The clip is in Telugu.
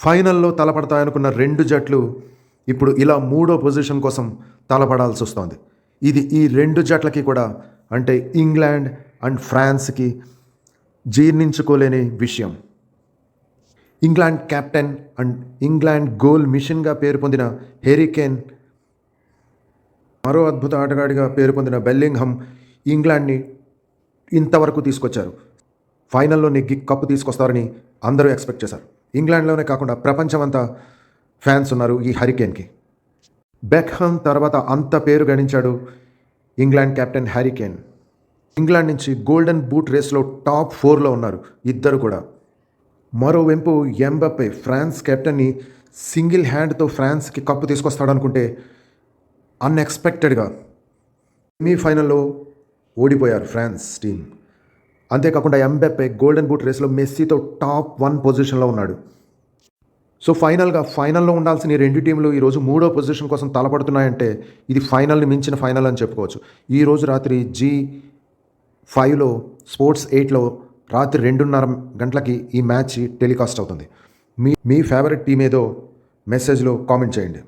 ఫైనల్లో తలపడతాయనుకున్న రెండు జట్లు ఇప్పుడు ఇలా మూడో పొజిషన్ కోసం తలపడాల్సి వస్తోంది. ఇది ఈ రెండు జట్లకి కూడా, అంటే ఇంగ్లాండ్ అండ్ ఫ్రాన్స్కి జీర్ణించుకోలేని విషయం. England captain and England goal మిషన్గా పేరు పొందిన హ్యారీ కేన్, మరో అద్భుత ఆటగాడిగా పేరు పొందిన బెల్లింగ్హమ్ ఇంగ్లాండ్ని ఇంతవరకు తీసుకొచ్చారు. ఫైనల్లో నెగ్గి కప్పు తీసుకొస్తారని అందరూ ఎక్స్పెక్ట్ చేశారు. ఇంగ్లాండ్లోనే కాకుండా ప్రపంచమంతా ఫ్యాన్స్ ఉన్నారు ఈ హ్యారీ కేన్కి. బెక్హమ్ తర్వాత అంత పేరు గణించాడు England captain Harry Kane. England నుంచి గోల్డెన్ బూట్ రేస్లో టాప్ 4లో ఉన్నారు ఇద్దరు కూడా. మరోవైపు ఎంబప్పే ఫ్రాన్స్ కెప్టెన్ని సింగిల్ హ్యాండ్తో ఫ్రాన్స్కి కప్పు తీసుకొస్తాడనుకుంటే అన్ఎక్స్పెక్టెడ్గా సెమీఫైనల్లో ఓడిపోయారు ఫ్రాన్స్ టీం. అంతేకాకుండా ఎంబప్పే గోల్డెన్ బూట్ రేస్లో మెస్సీతో టాప్ 1 పొజిషన్లో ఉన్నాడు. సో ఫైనల్లో ఉండాల్సిన ఈ రెండు టీంలు ఈరోజు మూడో పొజిషన్ కోసం తలపడుతున్నాయంటే ఇది ఫైనల్ని మించిన ఫైనల్ అని చెప్పుకోవచ్చు. ఈరోజు రాత్రి G5లో స్పోర్ట్స్ 8లో రాత్రి 2:30 గంటలకి ఈ మ్యాచ్ టెలికాస్ట్ అవుతుంది. మీ ఫేవరెట్ టీం ఏదో మెసేజ్లో కామెంట్ చేయండి.